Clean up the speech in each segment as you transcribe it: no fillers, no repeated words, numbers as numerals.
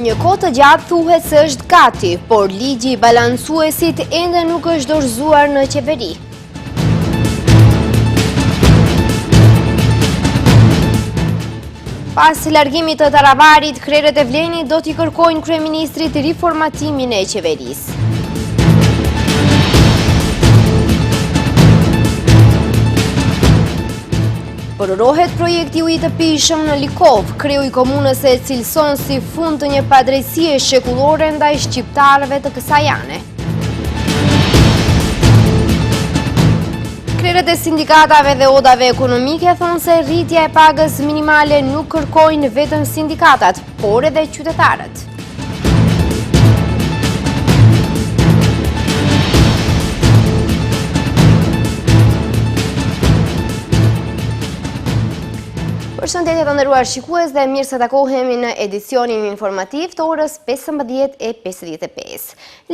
Një kohë të gjatë thuhet se është gati, por ligji i balancuesit ende nuk është dorëzuar në qeveri. Pas largimit të Taravarit, krerët e Vlenit do t'i kërkojnë kryeministrit riformatimin e qeverisë. Përrohet projekti ujit të pijshëm në Likov, kreu i komunës e cilëson si fund të një padrejësie shekullore ndaj shqiptarëve të kësajane. Krerët e sindikatave dhe odave ekonomike thonë se rritja e pagës minimale nuk kërkojnë vetëm sindikatat, por edhe qytetarët. Përshëndetje të nderuar shikues dhe mirë se takohemi në edicionin informativ të orës 15:55.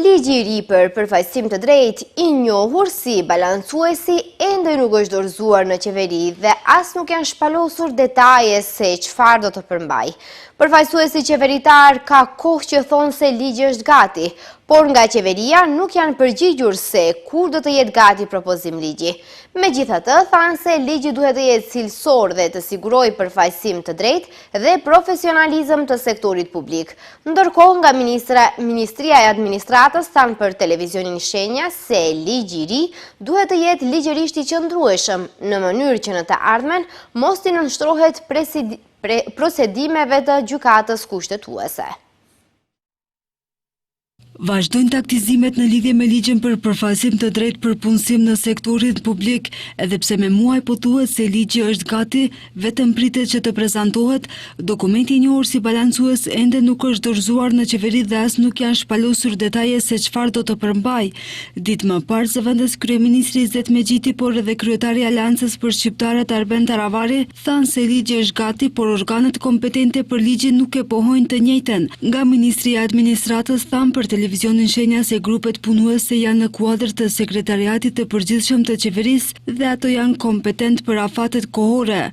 Ligji i ri për përfaqësim të drejtë, i njohur si balancuesi, ende nuk është dorëzuar në qeveri dhe as nuk janë shpalosur detaje se çfarë do të përmbajë. Përfaqësuesi qeveritar ka kohë që thonë se ligji është gati, por nga qeveria nuk janë përgjigjur se kur do të jetë gati propozim ligji. Megjithatë, thanë se ligji duhet të jetë cilësor dhe të sigurojë përfaqësim të drejtë dhe profesionalizëm të sektorit publik. Ndërkohë, nga Ministria e Administratës thanë për televizionin Shenja se ligji i ri duhet të jetë ligjërisht i qëndrueshëm, në mënyrë që në të ardhmen mos t'i nënshtrohet procedimeve të gjykatës kushtetuese. Vazhdojnë taktizimet në lidhje me ligjin për përfaqësim të drejtë për punësim në sektorin publik, edhe pse me muaj po thuhet se ligji është gati, vetëm pritet që të prezantohet, dokumenti i njohur si balancues ende nuk është dorëzuar në qeveri dhe as nuk janë shpalosur detaje se çfarë do të përmbajë. Ditë më parë, zëvendës kryeministri Izzet Megjiti, por edhe kryetari i Aleancës për Shqiptarët Arben Taravari, thanë se ligji është gati, por organet kompetente për ligjin nuk e pohojnë të njëjtën. Nga Ministria e Administratës thanë për televizionin Shenja se grupet punuese janë në kuadër të sekretariatit të përgjithshëm të qeverisë dhe ato janë kompetent për afatet kohore.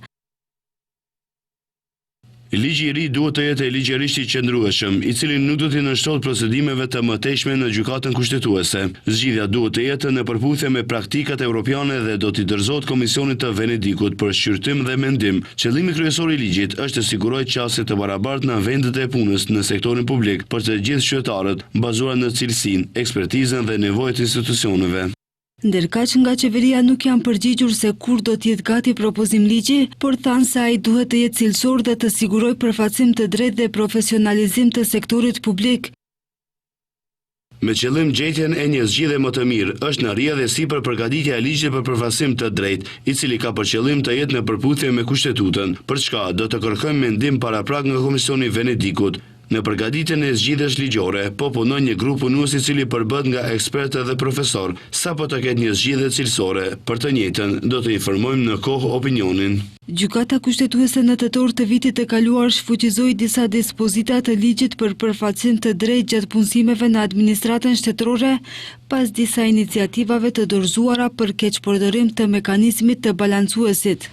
Ligji i ri duhet të jetë ligjërisht i qëndrueshëm, i cili nuk do t'i nënshtrohet procedimeve të mëtejshme në gjykatën kushtetuese. Zgjidhja duhet të jetë në përputhje me praktikat europiane dhe do t'i dorëzohet Komisionit të Venedikut për shqyrtim dhe mendim. Qëllimi kryesor i ligjit është të sigurojë qasje të barabartë në vendet e punës në sektorin publik për të gjithë qytetarët, bazuar në cilësinë, ekspertizën dhe nevojat e institucioneve. Ndërkaq nga qeveria nuk janë përgjigjur se kur do t'jetë gati propozim ligji, por thanë se ai duhet të jetë cilësor dhe të sigurojë përfaqësim të drejtë dhe profesionalizim të sektorit publik. Me qëllim gjetjen e një zgjidhje më të mirë, është në rrjedhësi për përgatitja e ligjit për përfaqësim të drejtë, i cili ka për qëllim të jetë në përputhje me kushtetutën, për çka do të kërkojmë mendim paraprak nga Komisioni i Venedikut. Në përgatitjen e zgjidhjes ligjore, po punon një grup punues i cili përbëhet nga ekspertë dhe profesor. Sapo të ketë një zgjidhje cilësore, për të njëjtën do të informojmë në kohë opinionin. Gjykata kushtetuese në tetor të vitit të kaluar shfuqizoi disa dispozita të ligjit për përfaqësim të drejtë gjatë punësimeve në administratën shtetërore, pas disa iniciativave të dorëzuara për keqpërdorim të mekanizmit të balancuesit.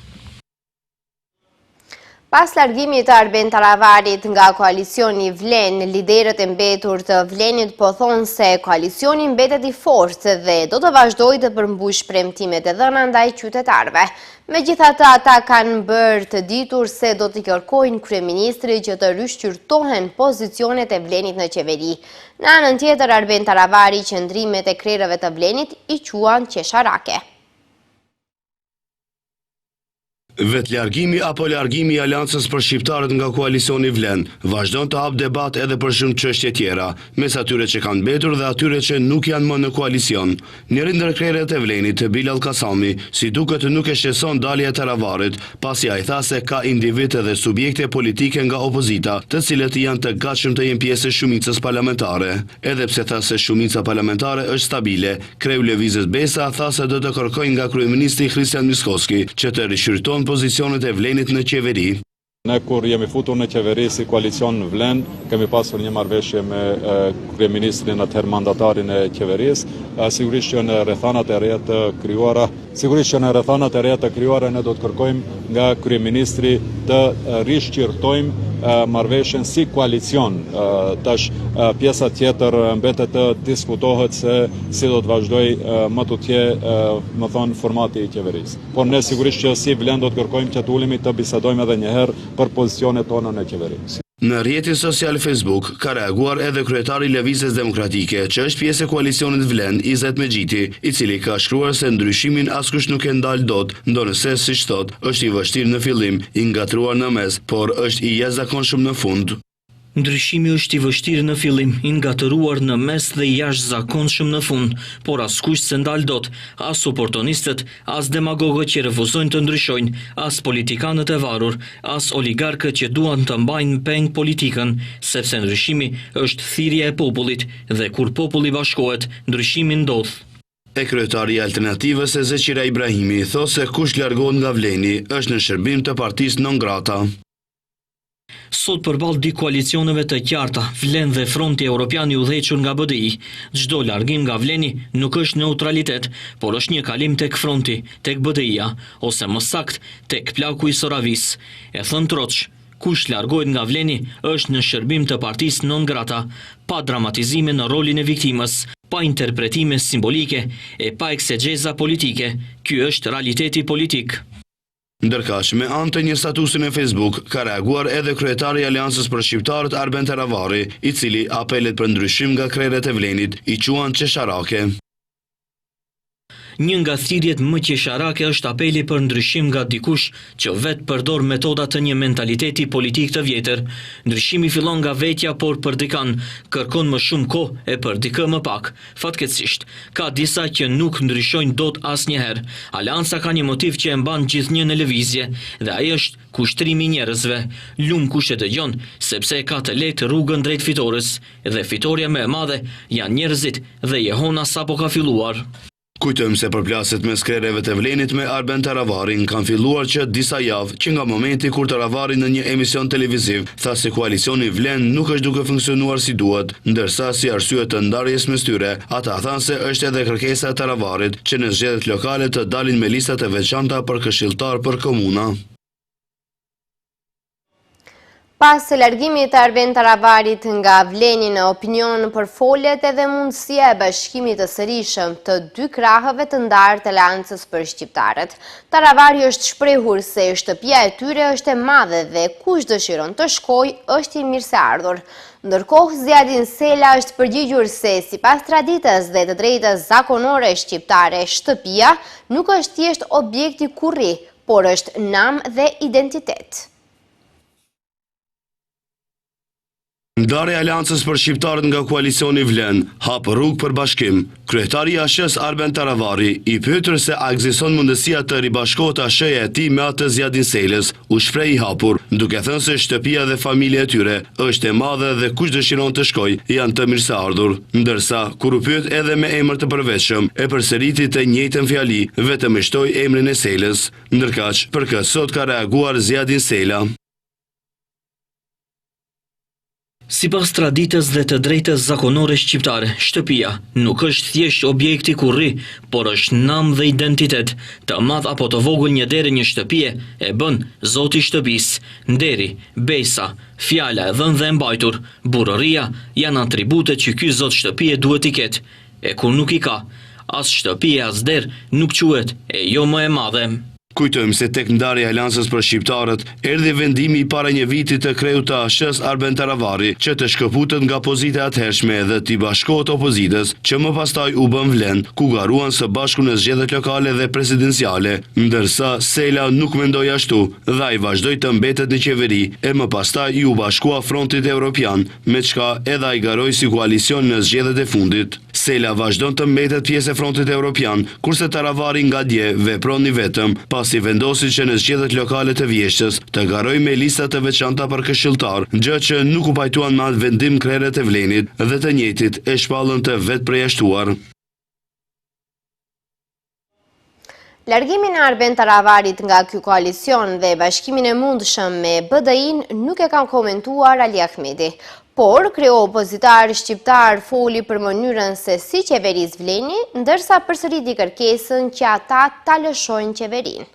Pas largimit të Arben Taravarit nga koalicioni Vlen, liderët e mbetur të Vlenit po thonë se koalicioni mbetet i fortë dhe do të vazhdojë të përmbush premtimet e dhëna ndaj qytetarëve. Megjithatë, ata kanë bërë të ditur se do të kërkojnë kryeministrit që të rishqyrtohen pozicionet e Vlenit në qeveri. Në anën tjetër, Arben Taravari qëndrimet e krerëve të Vlenit i quan qesharake. Vetlargimi apo largimi i Aleancës për Shqiptarët nga koalicioni Vlen vazhdon të hap debat edhe për shumë çështje tjera, mes atyre që kanë mbetur dhe atyre që nuk janë më në koalicion. Njëri ndër krerët e Vlenit, Bilal Kasami, si duket nuk e shqetëson dalja e Taravarit, pasi ai tha se ka individ dhe subjekte politike nga opozita, të cilët janë të gatshëm të jenë pjesë e shumicës parlamentare. Edhe pse tha se shumica parlamentare është stabile, kreu Lëvizjes Besa tha se do të kërkojnë nga kryeministri Kristian Mickoski që të rishqyrton pozicionet e Vlenit në qeveri. Ne kur jemi futur në qeveri si koalicion në Vlen, kemi pasur një marrëveshje me kryeministrin atëherë mandatarin e qeverisë, sigurisht që në rrethanat e reja të krijuara, ne do të kërkojmë nga kryeministri të rishqyrtojmë marrëveshjen si koalicion. Tash pjesa tjetër mbetet të diskutohet se si do të vazhdoj më tutje më thonë formati i qeverisë. Por ne sigurisht që si Vlen do të kërkojmë që të ulemi të bisedojmë edhe një herë për pozicionet tona në qeverisë. Në rrjetin social Facebook ka reaguar edhe kryetari i Lëvizjes Demokratike, që është pjesë e koalicionit Vlen, Izet Megjiti, i cili ka shkruar se ndryshimin askush nuk e ndal dot, ndonëse siç thot, është i vështirë në fillim, i ngatruar në mes, por është i jashtëzakonshëm në fund. Ndryshimi është i vështirë në fillim, i ngatëruar në mes dhe i jashtëzakonshëm në fund, por askush se ndal dot, as oportunistët, as demagogët që refuzojnë të ndryshojnë, as politikanët e varur, as oligarkët që duan të mbajnë peng politikën, sepse ndryshimi është thirrja e popullit dhe kur populli bashkohet, ndryshimi ndodh. E kryetari i Alternativës Ezeqira Ibrahimi thosë se kush largohet nga Vleni është në shërbim të partisë non grata. Sot përballë dy koalicioneve të qarta, Vlen dhe Fronti Evropian i udhëhequr nga BDI, çdo largim nga Vleni nuk është neutralitet, por është një kalim tek Fronti, tek BDI-a, ose më sakt tek plaku i Soravis. E thën Troç, kush largohet nga Vleni është në shërbim të partisë non grata, pa dramatizime në rolin e viktimës, pa interpretime simbolike e pa eksegeza politike. Ky është realiteti politik. Ndërkaq, me anë të një statusi në Facebook, ka reaguar edhe kryetari i Aleancës për Shqiptarët Arben Taravari, i cili apelet për ndryshim nga krerët e Vlenit i quan qesharake. Një nga thirrjet më qesharake është apeli për ndryshim nga dikush që vetë përdor metoda të një mentaliteti politik të vjetër. Ndryshimi fillon nga vetja, por për dikan kërkon më shumë kohë e për dikë më pak. Fatkeqësisht, ka disa që nuk ndryshojnë dot asnjëherë. Aleanca ka një motiv që e mban gjithnjë në lëvizje, dhe ai është kushtrimi i njerëzve. Lum kush e dëgjon, sepse e ka të lehtë rrugën drejt fitores, dhe fitoria më e madhe janë njerëzit dhe jehona sapo ka filluar. Kujtojmë se përplaset mes krerëve të Vlenit me Arben Taravarin kanë filluar që disa javë, që nga momenti kur Taravari në një emision televiziv tha se koalicioni Vlen nuk është duke funksionuar si duhet, ndërsa si arsye të ndarjes mes tyre, ata thanë se është edhe kërkesa e Taravarit që në zgjedhjet lokale të dalin me listat e veçanta për këshilltar për komuna. Pas largimit të Arben Taravarit nga Vleni në opinion përfolet edhe mundësia e bashkimit të sërishëm të dy krahëve të ndarë të Aleancës për Shqiptarët. Taravari është shprehur se shtëpia e tyre është e madhe dhe kush dëshiron të shkojë është i mirëseardhur. Ndërkohë, Zjadin Sela është përgjigjur se sipas traditës dhe të drejtës zakonore shqiptare, shtëpia nuk është thjesht objekti kurri, por është nam dhe identitet. Ndarja e Aleancës për Shqiptarët nga koalicioni Vlen hap rrugë për bashkim. Kryetari i ASH-s Arben Taravari, i pyetur se a ekziston mundësia të ribashkohet ASH-ja e tij me atë të Zjadin Selës, u shpreh i hapur, duke thënë se shtëpia dhe familja e tyre është e madhe dhe kush dëshiron të shkojë janë të mirëseardhur. Ndërsa kur u pyet edhe me emër të përveçshëm, e përsëriti të njëjtën fjali, vetëm e shtoi emrin e Selës. Ndërkaq, për këtë sot ka reaguar Zjadin Sela. Sipas traditës dhe të drejtës zakonore shqiptare, shtëpia nuk është thjesht objekti kurri, por është nam dhe identitet. Të madh apo të vogël një derë një shtëpie e bën zoti i shtëpisë. Nderi, besa, fjala e dhënë dhe e mbajtur, burëria janë atribute që ky zot shtëpie duhet i ketë. E kur nuk i ka, as shtëpie as derë nuk quhet e jo më e madhe. Kujtojmë se tek ndarja e Aleancës për Shqiptarët, erdhi vendimi i para një viti të kreut të ASH-s Arben Taravari që të shkëputet nga pozita e atëhershme dhe t'i bashkohet opozitës, që më pastaj u bën Vlen, ku garuan së bashku në zgjedhjet lokale dhe presidenciale, ndërsa Sela nuk mendoi ashtu dhe ai vazhdoi të mbetet në qeveri e më pastaj i u bashkua Frontit Evropian, me çka edhe ai garoi si koalicion në zgjedhjet e fundit. Sela vazhdon të mbetet pjesë e Frontit Evropian, kurse Taravari nga dje veproni vetëm, pasi vendosi që në zgjedhjet lokale të vjeshtës të garoj me lista të veçanta për këshilltar, gjë që nuk u pajtuan me atë vendim krerët e Vlenit dhe të njëjtit e shpallën të vetë përjashtuar. Largimin e Arben Taravarit nga ky koalicion dhe bashkimin e mundshëm me BDI-n nuk e ka komentuar Ali Ahmeti, por kreu opozitar shqiptar foli për mënyrën se si qeveris Vleni, ndërsa përsëriti kërkesën që ata ta lëshojnë qeverinë.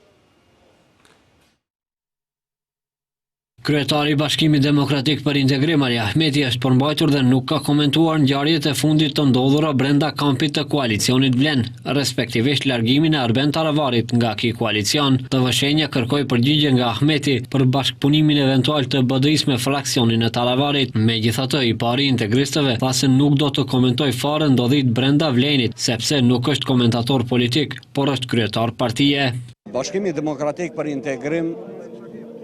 Kryetari i Bashkimit Demokratik për Integrim Ali Ahmeti është përmbajtur dhe nuk ka komentuar ngjarjet e fundit të ndodhura brenda kampit të koalicionit Vlen, respektivisht largimin e Arben Taravarit nga ky koalicion. TV-shenja kërkoi përgjigje nga Ahmeti për bashkëpunimin eventual të BDI-s me fraksionin e Taravarit. Megjithatë, i pari integristëve tha se nuk do të komentoj fare ndodhit brenda Vlenit, sepse nuk është komentator politik, por është kryetar partie. Bashkimi Demokratik për Integrim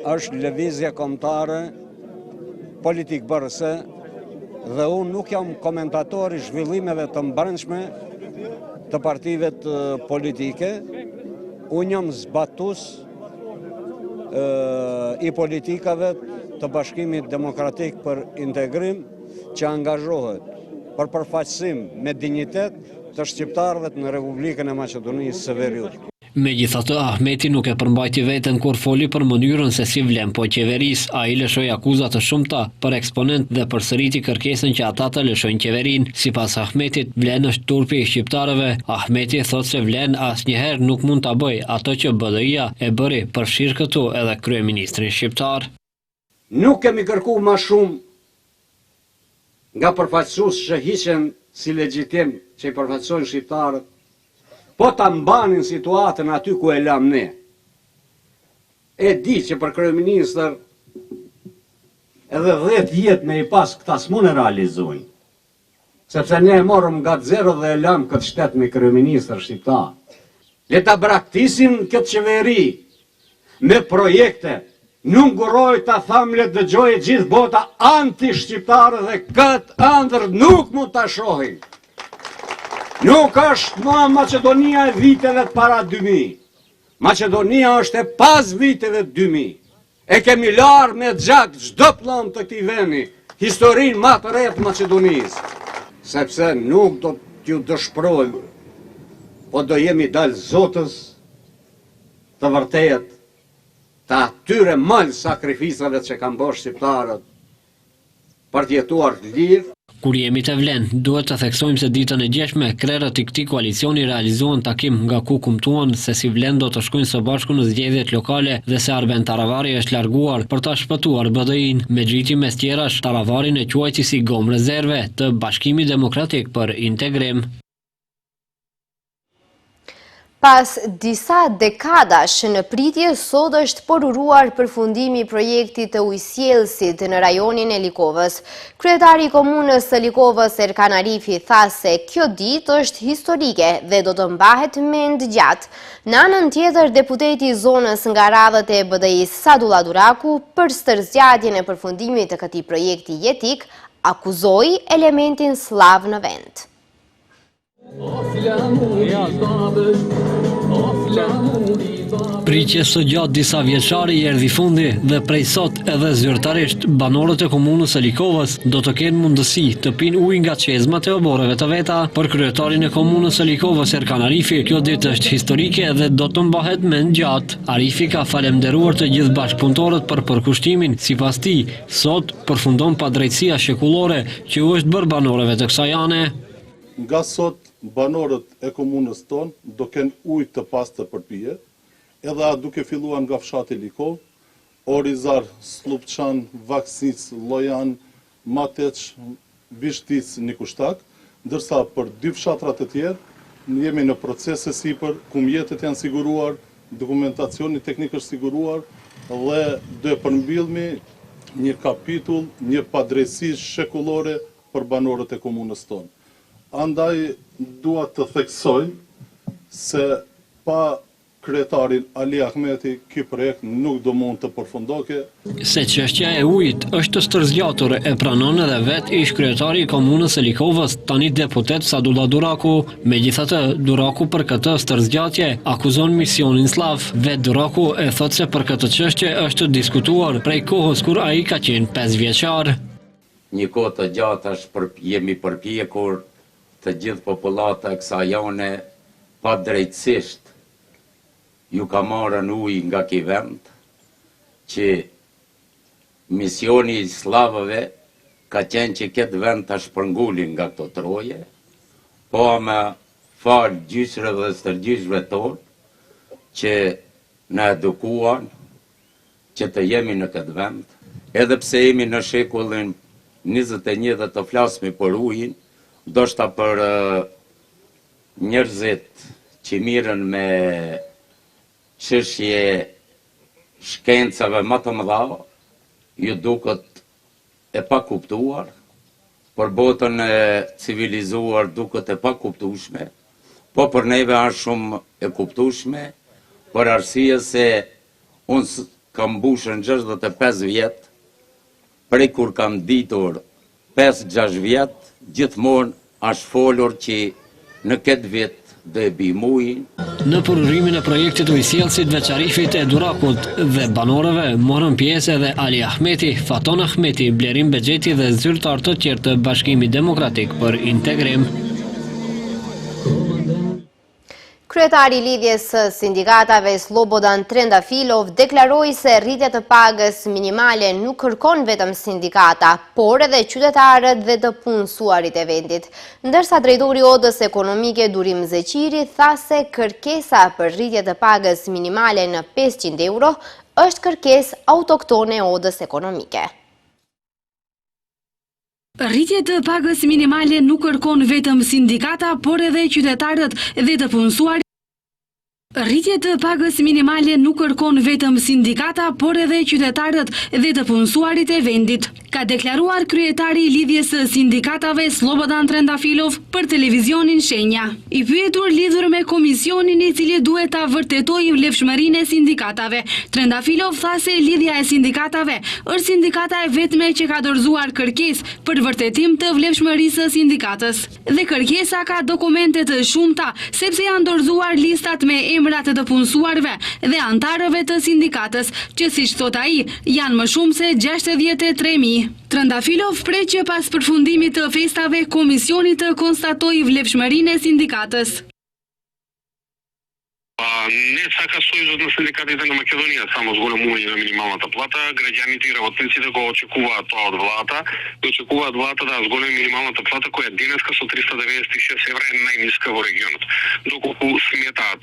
është lëvizje kombëtare politik bërëse dhe unë nuk jam komentator i zhvillimeve të brendshme të partive politike. Unë jam zbatus i politikave të Bashkimit Demokratik për Integrim që angazhohet për përfaqësim me dinjitet të shqiptarëve në Republikën e Maqedonisë së Veriut. Megjithatë, Ahmeti nuk e përmbajti veten kur foli për mënyrën se si vlen po qeverisë. Ai lëshoi akuza të shumta për eksponent dhe përsëriti kërkesën që ata të lëshojnë qeverinë. Sipas Ahmetit, Vlen është turpi i shqiptarëve. Ahmeti thotë se Vlen asnjëherë nuk mund ta bëjë ato që BDI-ja e bëri, përfshir këtu edhe kryeministrin shqiptar. Nuk kemi kërkuar më shumë nga përfaqësues që hiqen si legjitim që i përfaqësojnë shqiptarët, po ta mbanin situatën aty ku e lam ne. E di që për kryeministër edhe 10 jetë me i pas këta s'mund e realizojnë. Sepse ne e morëm nga zero dhe e lam këtë shtet me kryeministër shqiptar. Le ta braktisin këtë qeveri me projekte. Nuk nguroj ta tham le dëgjojë gjithë bota anti-shqiptare dhe këtë ëndër nuk mund ta shohin. Nuk është më Macedonia e viteve të para 2000. Macedonia është e pas viteve 2000. E kemi larë me gjak çdo plan të këtij vendi, historinë më të re të Macedonisë. Sepse nuk do t'ju dëshprojmë, po do jemi dalë zotës të vërtet të atyre mal sakrificave që kanë bërë shqiptarët për të jetuar lirë. Kur jemi të Vlen, duhet të theksojmë se ditën e gjeshme, krerët i këtij koalicioni realizuan takim nga ku kumtuan se si Vlen do të shkojnë së bashku në zgjedhjet lokale dhe se Arben Taravari është larguar për ta shpëtuar BDI-n. Me gjyti mes tjerash, Taravarin e quajti si gom rezerve të Bashkimit Demokratik për Integrim. Pas disa dekadash në pritje, sot është përuruar përfundimi i projektit të ujësjellësit në rajonin e Likovës. Kryetari i komunës së Likovës, Erkan Arifi, tha se kjo ditë është historike dhe do të mbahet mend gjatë. Në anën tjetër, deputeti i zonës nga radhët e BDI-s, Sadullah Duraku, për stërzgjatjen e përfundimit të këtij projekti jetik, akuzoi elementin slav në vend. Pritje së gjatë disa vjeçari i erdhi fundi dhe prej sot edhe zyrtarisht banorët e komunës së Likovës do të kenë mundësi të pinë ujë nga çezmat e oborreve të veta. Për kryetarin e komunës së Likovës, Erkan Arifi, kjo ditë është historike dhe do të mbahet mend gjatë. Arifi ka falenderuar të gjithë bashkëpunëtorët për përkushtimin. Sipas tij, sot përfundon padrejtësia shekullore që u është bërë banorëve të kësaj ane. Nga sot, banorët e komunës tonë do kenë ujë të pastë për pije, edhe duke filluar nga fshati Likov, Orizar, Slupçan, Vaksic, Llojan, Mateç, Vishtic, Nikushtak, ndërsa për 2 fshatrat e tjerë jemi në procese sipër, ku mjetet janë siguruar, dokumentacioni teknik është siguruar dhe do e përmbillmi një kapitull, një padrejtësi shekullore për banorët e komunës tonë. Andaj dua të theksoj se pa kryetarin Ali Ahmeti, ky projekt nuk do mund të përfundoke. Se çështja e ujit është stërzgjatur e pranon edhe vetë ish kryetari i komunës së Likovës, tani deputet Sadullah Duraku. Megjithatë, Duraku për këtë stërzgjatje akuzon misionin slav. Vetë Duraku e thotë se për këtë çështje është diskutuar prej kohës kur ai ka qenë 5 vjeçar. Një kohë të gjatë jemi përpjekur të gjithë popullata e kësaj jone pa drejtësisht ju ka marrën ujë nga ky vend, që misioni i slavëve ka qenë që këtë vend të shpërngulin nga këto troje, po me falë gjyqëve dhe stërgjyqëve tonë që na edukuan që të jemi në këtë vend, edhe pse jemi në shekullin 21 dhe të flasmi për ujin, ndoshta për njerëzit që mirën me çështje shkencave më të mëdha, ju duket e pa kuptuar, për botën e civilizuar duket e pa kuptueshme, po për neve është shumë e kuptueshme, për arsye se unë kam mbushën 65 vjet, prej kur kam ditur 5-6 vjet, gjithmonë është folur që në këtë vit dhe bimujin. Në përurimin e projektit ujësjellësit veçarifit e Durakut dhe banorëve morën pjesë edhe Ali Ahmeti, Faton Ahmeti, Blerim Bexheti dhe zyrtar të tjerë të Bashkimit Demokratik për Integrim. Kryetari i lidhjes së sindikatave Slobodan Trendafilov deklaroi se rritja e pagës minimale nuk kërkon vetëm sindikata, por edhe qytetarët dhe të punësuarit e vendit. Ndërsa drejtori i Odës Ekonomike Durim Zeqiri tha se kërkesa për rritje të pagës minimale në 500 euro është kërkesë autoktone e Odës Ekonomike. Rritje të pagës minimale nuk kërkon vetëm sindikata, por edhe qytetarët dhe të punësuarit. Rritje të pagës minimale nuk kërkon vetëm sindikata, por edhe qytetarët dhe të punësuarit e vendit, ka deklaruar kryetari i lidhjes së sindikatave Slobodan Trendafilov për televizionin Shenja. I pyetur lidhur me komisionin i cili duhet ta vërtetojë vlefshmërinë e sindikatave, Trendafilov tha se lidhja e sindikatave është sindikata e vetme që ka dorëzuar kërkesë për vërtetim të vlefshmërisë së sindikatës. Dhe kërkesa ka dokumente të shumta, sepse janë dorëzuar listat me emrat të punësuarve dhe antarëve të sindikatës, që siç thot ai, janë më shumë se 63.000. Trendafilov prej që pas përfundimit të festave, komisioni të konstatojë vlefshmërinë e sindikatës. Не сака союзот на синдикатите на Македонија само зголемување на минималната плата, граѓаните и работниците го очекуваат тоа од владата, и очекуваат владата да зголеми минималната плата која денеска со 396 евра е најниска во регионот. Доколку сметаат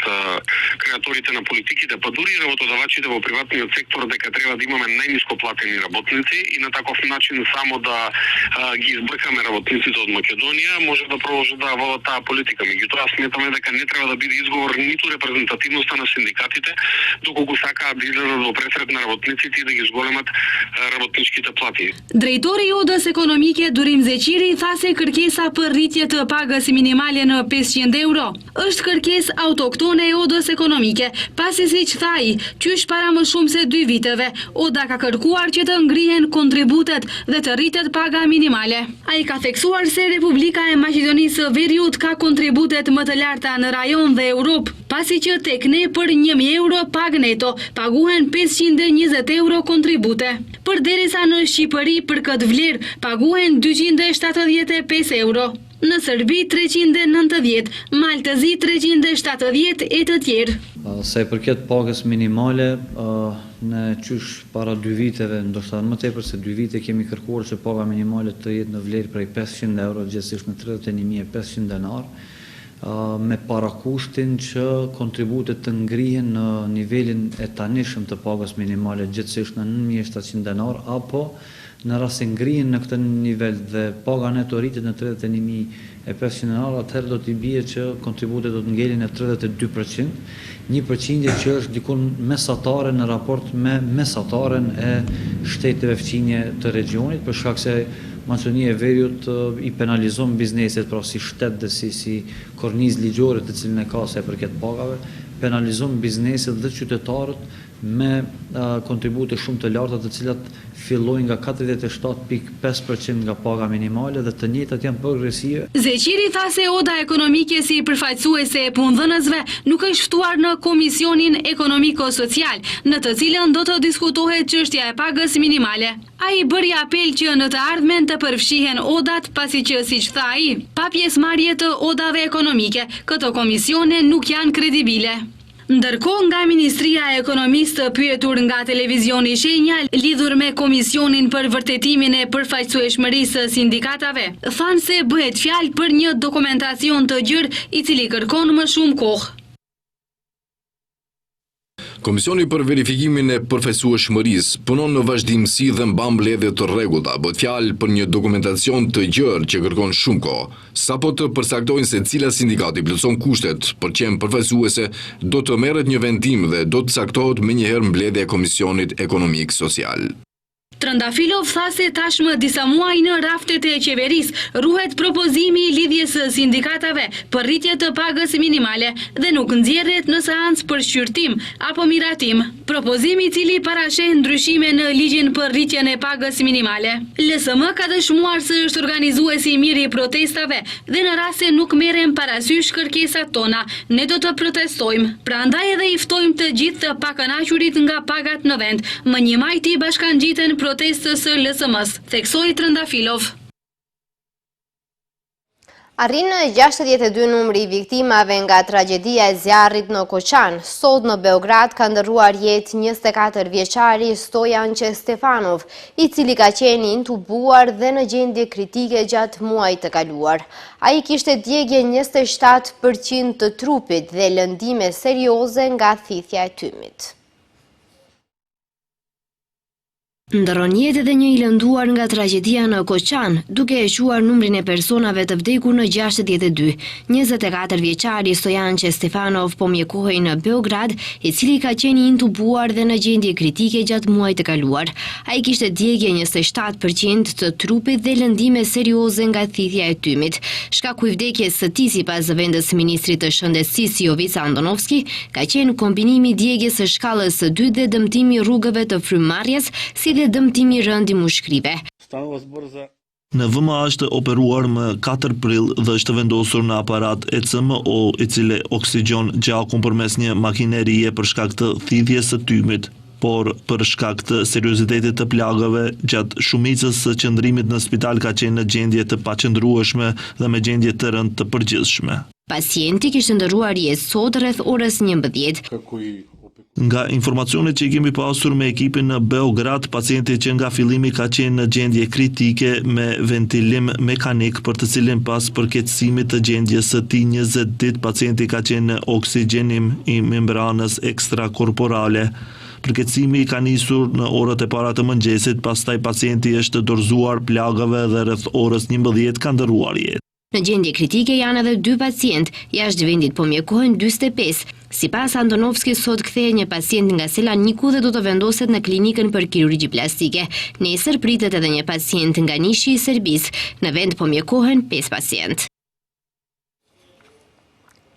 креаторите на политиките, па дури и работодавачите во приватниот сектор дека треба да имаме најниско платени работници и на таков начин само да ги избркаме работниците од Македонија, може да продолжат да водат таа политика. Меѓутоа сметаме дека не треба да биде изговор ниту репрезентативноста на синдикатите, доколку сакаат да излезат во пресред на работниците и да ги зголемат работничките плати. Drejtori i Odës Ekonomike Durim Zeqiri tha se kërkesa për rritje të pagës minimale në 500 euro është kërkesë autoktone e Odës Ekonomike, pasi siç tha ai, qysh para më shumë se 2 viteve, Oda ka kërkuar që të ngrihen kontributet dhe të rritet paga minimale. Ai ka theksuar se Republika e Maqedonisë së Veriut ka kontributet më të larta në rajon dhe Europë, pasi që tek ne për 1.000 euro pag neto paguhen 520 euro kontribute. Përderisa në Shqipëri për këtë vlerë paguhen 275 euro. Në Serbi 390, Maltëzi 370 e të tjerë. Sa i përket pagës minimale, në qysh para 2 viteve, ndoshta më tepër se 2 vite kemi kërkuar që paga minimale të jetë në vlerë prej 500 euro, gjithsesi në 31.500 denar, me parakushtin që kontributet të ngrihen në nivelin e tanishëm të pagës minimale, gjithsesi në 9.700 denar, apo në rast se ngrihen në këtë nivel dhe paga neto rritet në 31.500 denar, atëherë do t'i bie që kontributet do të ngelin në 32%, 1% që është dikun mesatare në raport me mesataren e shteteve fqinje të regionit, për shkak se Maqedonia e Veriut i penalizon bizneset, pra si shtet dhe si kornizë ligjore të cilën e ka sa i përket pagave, penalizon bizneset dhe qytetarët me kontribute shumë të larta të cilat fillojnë nga 47.5% nga paga minimale dhe të njëjtat janë progresive. Zeqiri tha se Oda Ekonomike si përfaqësuese e punëdhënësve nuk është ftuar në Komisionin Ekonomiko-Social, në të cilën do të diskutohet çështja e pagës minimale. Ai bëri apel që në të ardhmen të përfshihen Odat, pasi që siç tha ai, pa pjesëmarrje të Odave Ekonomike, këto komisione nuk janë kredibile. Ndërkohë nga Ministria e Ekonomisë të pyetur nga televizioni Shenja lidhur me Komisionin për vërtetimin e përfaqësueshmërisë së sindikatave, thanë se bëhet fjalë për një dokumentacion të gjerë i cili kërkon më shumë kohë. Komisioni për verifikimin e përfaqësueshmërisë punon në vazhdimsi dhe mban mbledhje të rregullta. Bëhet fjalë për një dokumentacion të gjerë që kërkon shumë kohë. Sapo të përcaktojnë se cila sindikati plotson kushtet për qenë përfaqësuese, do të merret një vendim dhe do të caktohet menjëherë mbledhja e Komisionit Ekonomik Social. Trëndafilov tha se tashmë disa muaj në raftet e qeverisë ruhet propozimi i lidhjes së sindikatave për rritje të pagës minimale dhe nuk nxjerret në seancë për shqyrtim apo miratim. Propozimi i cili parasheh ndryshime në ligjin për rritjen e pagës minimale. LSM ka dëshmuar se është organizuesi i mirë i protestave dhe në rast se nuk merren parasysh kërkesat tona, ne do të protestojmë. Prandaj edhe i ftojmë të gjithë të pakënaqurit nga pagat në vend. Më 1 maj i bashkangjiten protestës së LSM-s, theksoi Trëndafilov. Arrin në 62 numri i viktimave nga tragjedia e zjarrit në Koçan. Sot në Beograd ka ndërruar jetë 24 vjeçari Stojan Stefanov, i cili ka qenë intubuar dhe në gjendje kritike gjatë muajit të kaluar. Ai kishte djegje 27% të trupit dhe lëndime serioze nga thithja e tymit. Ndërron jetë edhe një i lënduar nga tragjedia në Koçan, duke e quar numrin e personave të vdekur në 62. 24 vjeçari Stojan Stefanov po mjekohej në Beograd, i cili ka qenë intubuar dhe në gjendje kritike gjatë muajit të kaluar. Ai kishte djegje 27% të trupit dhe lëndime serioze nga thithja e tymit. Shkaku i vdekjes së tij, sipas zëvendës ministrit të shëndetësisë Jovica Andonovski, ka qenë kombinimi i djegjes së shkallës së 2 dhe dëmtimi rrugëve të frymëmarrjes, si dhe dëmtimi rënd i mushkrive. Në VMA është operuar më 4 prill dhe është vendosur në aparat ECMO, i cili oksigjon gjakun përmes një makinerie për shkak të thithjes së tymit, por për shkak të seriozitetit të plagëve, gjatë shumicës së qëndrimit në spital ka qenë në gjendje të paqëndrueshme dhe me gjendje të rënd të përgjithshme. Pacienti kishte ndërruar jetë sot rreth orës 11. Nga informacionet që i kemi pasur me ekipin në Beograd, pacienti që nga fillimi ka qenë në gjendje kritike me ventilim mekanik, për të cilin pas përkeqësimit të gjendjes së tij 20 ditë pacienti ka qenë në oksigjenim i membranës ekstrakorporale. Përkeqësimi ka nisur në orët e para të mëngjesit, pastaj pacienti është dorëzuar plagëve dhe rreth orës 11 ka ndërruar jetë. Në gjendje kritike janë edhe 2 pacientë, jashtë vendit po mjekohen 45. Sipas Andonovski, sot kthehet një pacient nga Selaniku dhe do të vendoset në klinikën për kirurgji plastike. Nesër pritet edhe një pacient nga Nishi i Serbisë. Në vend po mjekohen 5 pacientë.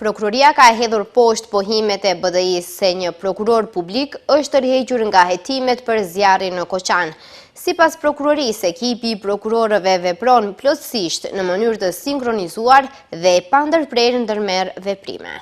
Prokuroria ka hedhur poshtë pohimet e BDI-s se një prokuror publik është tërhequr nga hetimet për zjarrin në Koçan. Sipas prokurorisë, ekipi i prokurorëve vepron plotësisht në mënyrë të sinkronizuar dhe pa ndërprerje ndërmerr veprime.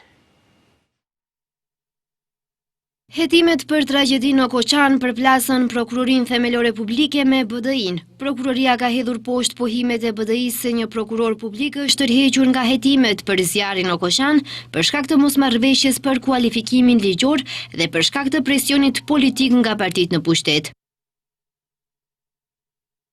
Hetimet për tragjedinë në Koçan përplasën Prokurorinë Themelore Publike me BDI-n. Prokuroria ka hedhur poshtë pohimet e BDI-s se një prokuror publik është tërhequr nga hetimet për zjarrin në Koçan për shkak të mosmarrëveshjes për kualifikimin ligjor dhe për shkak të presionit politik nga partitë në pushtet.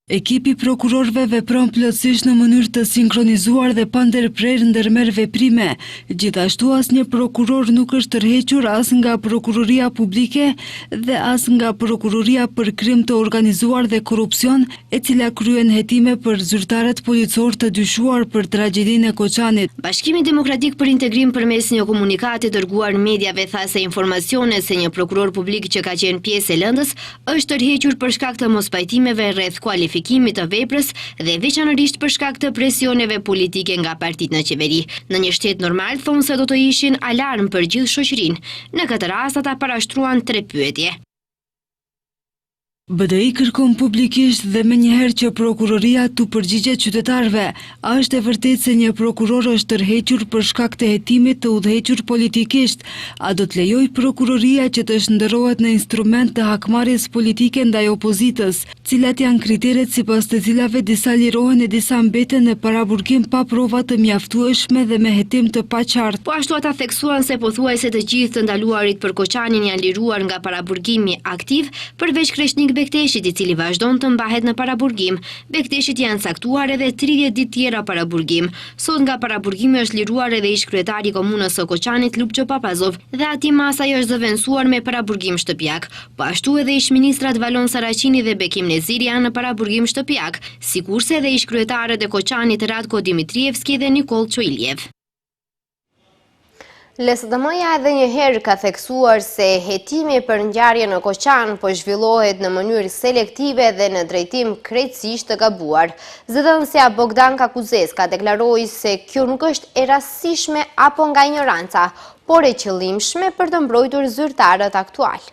Ekipi prokurorëve vepron plotësisht në mënyrë të sinkronizuar dhe pa ndërprerje ndërmerr veprime. Gjithashtu asnjë prokuror nuk është tërhequr as nga Prokuroria Publike dhe as nga Prokuroria për Krim të Organizuar dhe Korrupsion, e cila kryen hetime për zyrtarët policor të dyshuar për tragjedinë e Koçanit. Bashkimi Demokratik për Integrim përmes një komunikati dërguar mediave tha se informacione se një prokuror publik që ka qenë pjesë e lëndës është tërhequr për shkak të mospajtimeve rreth kualifikimit të veprës dhe veçanërisht për shkak të presioneve politike nga partitë në qeveri. Në një shtet normal thonë se do të ishin alarm për gjithë shoqërinë. Në këtë rast ata parashtruan 3 pyetje. BDI kërkon publikisht dhe menjëherë që prokuroria t'u përgjigjet qytetarëve. A është e vërtetë se një prokuror është tërhequr për shkak të hetimit të udhëhequr politikisht? A do të lejoj prokuroria që të shndërrohet në instrument të hakmarrjes politike ndaj opozitës? Cilat janë kriteret sipas të cilave disa lirohen e disa mbeten në paraburgim pa prova të mjaftueshme dhe me hetim të paqartë? Po ashtu ata theksuan se pothuajse të gjithë të ndaluarit për Koçanin janë liruar nga paraburgimi aktiv, përveç Kreshnik Bekteshit, i cili vazhdon të mbahet në paraburgim. Bekteshit janë caktuar edhe 30 ditë tjera paraburgim. Sot nga paraburgimi është liruar edhe ish kryetari i komunës së Koçanit Lupço Papazov dhe ati masaj është zëvendësuar me paraburgim shtëpiak. Po ashtu edhe ish ministrat Valon Saraqini dhe Bekim Neziri janë në paraburgim shtëpiak, sikurse edhe ish kryetarët e Koçanit Ratko Dimitrievski dhe Nikol Çoiljev. LSDM-ja edhe një herë ka theksuar se hetimi për ngjarje në Koçan po zhvillohet në mënyrë selektive dhe në drejtim krejtësisht të gabuar. Zëdhënësja Bogdanka Kuzeska deklaroi se kjo nuk është e rastësishme apo nga ignoranca, por e qëllimshme për të mbrojtur zyrtarët aktual.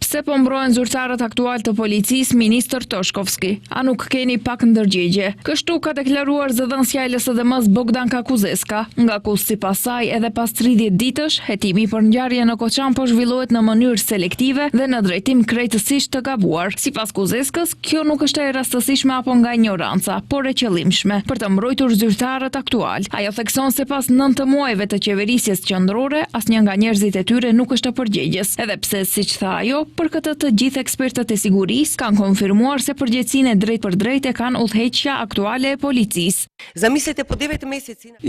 Pse po mbrojnë zyrtarët aktual të policisë, ministër Toshkovski, a nuk keni pak ndërgjegje? Kështu ka deklaruar zëdhënësja e LSDM-s Bogdanka Kuzeska, nga ku sipas saj edhe pas 30 ditësh, hetimi për ngjarje në Koçan po zhvillohet në mënyrë selektive dhe në drejtim krejtësisht të gabuar. Sipas Kuzeskës, kjo nuk është e rastësishme apo nga ignoranca, por e qëllimshme për të mbrojtur zyrtarët aktual. Ajo thekson se pas 9 muajve të qeverisjes qendrore, asnjë nga njerëzit e tyre nuk është përgjegjës, edhe pse siç tha ajo, për këtë të gjithë ekspertët e sigurisë kanë konfirmuar se përgjegjësinë drejt për drejt e kanë udhëheqja aktuale e policisë.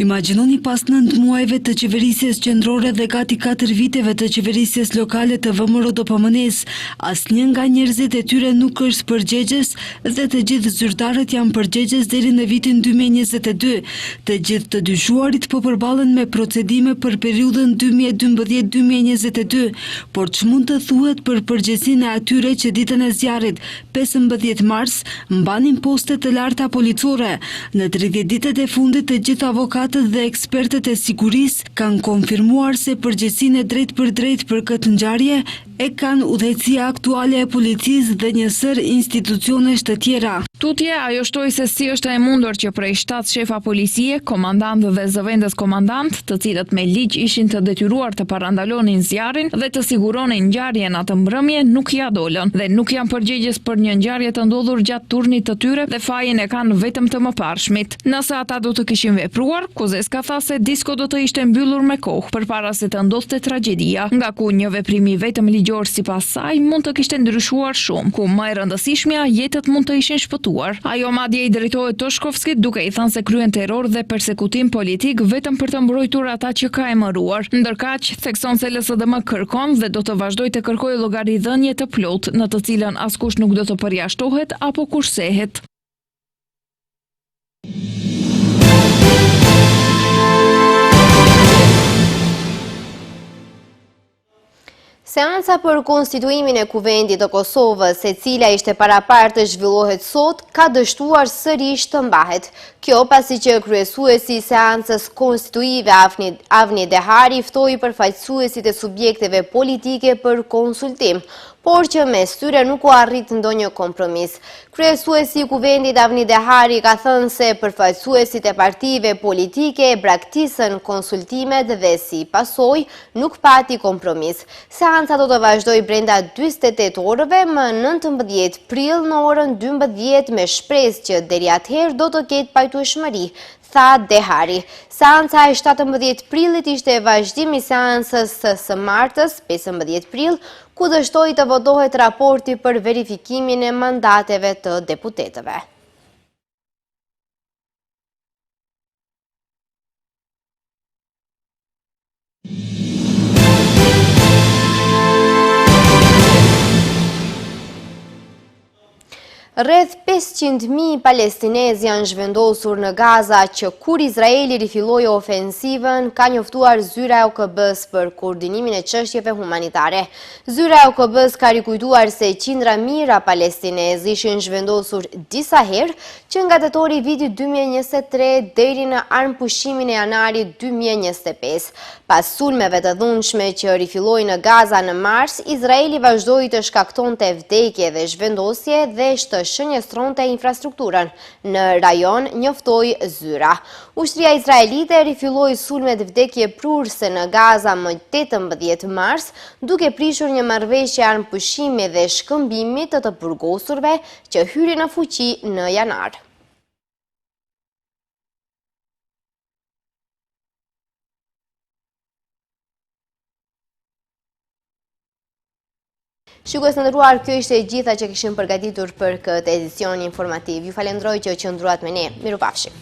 Imagjinoni pas 9 muajve të qeverisjes qendrore dhe gati 4 viteve të qeverisjes lokale të VMRO-DPM-s, asnjë nga njerëzit e tyre nuk është përgjegjës dhe të gjithë zyrtarët janë përgjegjës deri në vitin 2022. Të gjithë të dyshuarit po përballen me procedime për periudhën 2012-2022, por ç'mund të thuhet për përgjegjësinë e atyre që ditën e zjarrit 15 mars mbanin poste të larta policore? Në 30 ditët e fundit të gjithë avokatët dhe ekspertët e sigurisë kanë konfirmuar se përgjegjësinë drejt për drejt për këtë ngjarje e kanë udhëheqësia aktuale e policisë dhe një sër institucionesh të tjera. Tutje, ajo shtoi se si është e mundur që prej 7 shefa policie, komandant dhe zëvendës komandant, të cilët me ligj ishin të detyruar të parandalonin zjarrin dhe të siguronin ngjarjen atë mbrëmje, nuk ja dolën dhe nuk janë përgjegjës për një ngjarje të ndodhur gjatë turnit të tyre dhe fajin e kanë vetëm të mëparshmit. Nëse ata do të kishin vepruar, Kuzeska tha se disko do të ishte mbyllur me kohë përpara se të ndodhte tragjedia, nga ku një veprim i vetëm ligjor sipas saj mund të kishte ndryshuar shumë, ku më e rëndësishmja jetët mund të ishin shpëtuar. Ajo madje i drejtohet Toshkovskit duke i thënë se kryen terror dhe persekutim politik vetëm për të mbrojtur ata që ka emëruar. Ndërkaq, thekson se LSDM kërkon dhe do të vazhdojë të kërkojë llogaridhënie të plotë, në të cilën askush nuk do të përjashtohet apo kursehet. Seanca për konstituimin e Kuvendit të Kosovës, e cila ishte paraparë të zhvillohet sot, ka dështuar sërish të mbahet. Kjo pasi që kryesuesi i seancës konstituive Avni Dehari ftoi përfaqësuesit e subjekteve politike për konsultim, por që mes tyre nuk u arrit ndonjë kompromis. Kryesuesi i Kuvendit Avni Dehari ka thënë se përfaqësuesit e partive politike braktisën konsultimet dhe si pasojë nuk pati kompromis. Seanca do të vazhdoj brenda 48 orëve më 19 prill në orën 12 me shpresë që deri atëherë do të ketë pajtueshmëri, tha Dehari. Seanca e 17 prillit ishte vazhdimi i seancës së martës 15 prill, ku dështoi të votohet raporti për verifikimin e mandateve të deputetëve. Rreth 500.000 palestinezë janë zhvendosur në Gaza që kur Izraeli rifilloi ofensivën, ka njoftuar zyra e OKB-s për koordinimin e çështjeve humanitare. Zyra e OKB-s ka rikujtuar se qindra mijëra palestinezë ishin zhvendosur disa herë që nga tetori i vitit 2023 deri në armëpushimin e janarit 2025. Pas sulmeve të dhunshme që rifilloi në Gaza në mars, Izraeli vazhdoi të shkaktonte vdekje dhe zhvendosje dhe shënjestronte infrastrukturën në rajon, njoftoi zyra. Ushtria izraelite rifilloi sulmet vdekje prurse në Gaza më 18 mars, duke prishur një marrëveshje armëpushimi dhe shkëmbimi të burgosurve që hyri në fuqi në janar. Shikues të nderuar, kjo ishte e gjitha që kishim përgatitur për këtë edicion informativ. Ju falenderoj që qëndruat me ne. Mirupafshim.